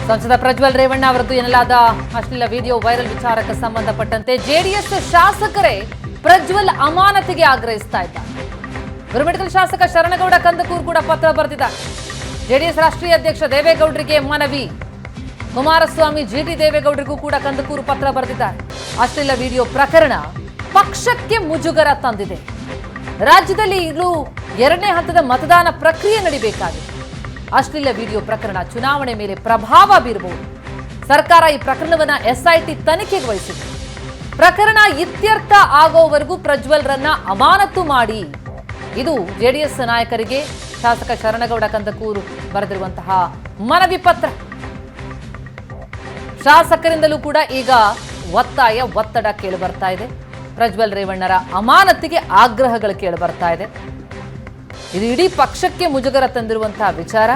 ಸಂಸದ ಪ್ರಜ್ವಲ್ ರೇವಣ್ಣ ಅವರದ್ದು ಎನ್ನಲಾದ ಅಶ್ಲೀಲ ವಿಡಿಯೋ ವೈರಲ್ ವಿಚಾರಕ್ಕೆ ಸಂಬಂಧಪಟ್ಟಂತೆ ಜೆಡಿಎಸ್ ಶಾಸಕರೇ ಪ್ರಜ್ವಲ್ ಅಮಾನತಿಗೆ ಆಗ್ರಹಿಸ್ತಾ ಇದ್ದಾರೆ. ಗುರುಮಿಠಕಲ್ ಶಾಸಕ ಶರಣಗೌಡ ಕಂದಕೂರ್ ಕೂಡ ಪತ್ರ ಬರೆದಿದ್ದಾರೆ. ಜೆಡಿಎಸ್ ರಾಷ್ಟ್ರೀಯ ಅಧ್ಯಕ್ಷ ದೇವೇಗೌಡರಿಗೆ ಮನವಿ. ಕುಮಾರಸ್ವಾಮಿ ಜಿಟಿ ದೇವೇಗೌಡರಿಗೂ ಕೂಡ ಕಂದಕೂರು ಪತ್ರ ಬರೆದಿದ್ದಾರೆ. ಅಶ್ಲೀಲ ವಿಡಿಯೋ ಪ್ರಕರಣ ಪಕ್ಷಕ್ಕೆ ಮುಜುಗರ ತಂದಿದೆ. ರಾಜ್ಯದಲ್ಲಿ ಇನ್ನು 2ನೇ ಹಂತದ ಮತದಾನ ಪ್ರಕ್ರಿಯೆ ನಡೀಬೇಕಾಗಿದೆ. ಅಶ್ಲೀಲ ವಿಡಿಯೋ ಪ್ರಕರಣ ಚುನಾವಣೆ ಮೇಲೆ ಪ್ರಭಾವ ಬೀರಬಹುದು. ಸರ್ಕಾರ ಈ ಪ್ರಕರಣವನ್ನ ಎಸ್ಐಟಿ ತನಿಖೆಗೆ ವಹಿಸಿದೆ. ಪ್ರಕರಣ ಇತ್ಯರ್ಥ ಆಗೋವರೆಗೂ ಪ್ರಜ್ವಲ್ರನ್ನ ಅಮಾನತು ಮಾಡಿ. ಇದು ಜೆಡಿಎಸ್ ನಾಯಕರಿಗೆ ಶಾಸಕ ಶರಣಗೌಡ ಕಂದಕೂರು ಬರೆದಿರುವಂತಹ ಮನವಿ ಪತ್ರ. ಶಾಸಕರಿಂದಲೂ ಕೂಡ ಈಗ ಒತ್ತಡ ಕೇಳಿ ಬರ್ತಾ ಇದೆ. ಪ್ರಜ್ವಲ್ ರೇವಣ್ಣರ ಅಮಾನತಿಗೆ ಆಗ್ರಹಗಳು ಕೇಳಿ ಬರ್ತಾ ಇದೆ. ಇದು ಇಡೀ ಪಕ್ಷಕ್ಕೆ ಮುಜುಗರ ತಂದಿರುವಂತಹ ವಿಚಾರ.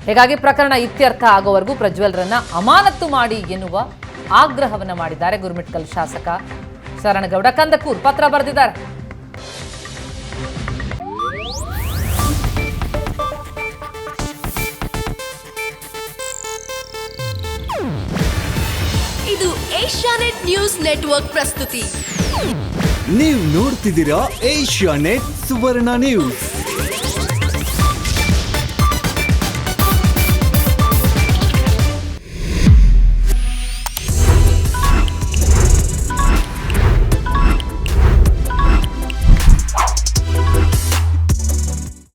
ಹೀಗಾಗಿ ಪ್ರಕರಣ ಇತ್ಯರ್ಥ ಆಗೋವರೆಗೂ ಪ್ರಜ್ವಲ್ರನ್ನ ಅಮಾನತು ಮಾಡಿ ಎನ್ನುವ ಆಗ್ರಹವನ್ನ ಮಾಡಿದ್ದಾರೆ ಗುರುಮಿಠಕಲ್ ಶಾಸಕ ಶರಣಗೌಡ ಕಂದಕೂರ್ ಪತ್ರ ಬರೆದಿದ್ದಾರೆ. ಇದು ಏಷ್ಯಾನೆಟ್ ನ್ಯೂಸ್ ನೆಟ್ವರ್ಕ್ ಪ್ರಸ್ತುತಿ. ನೀವು ನೋಡ್ತಿದ್ದೀರಾ ಏಷ್ಯಾನೆಟ್ ಸುವರ್ಣ ನ್ಯೂಸ್.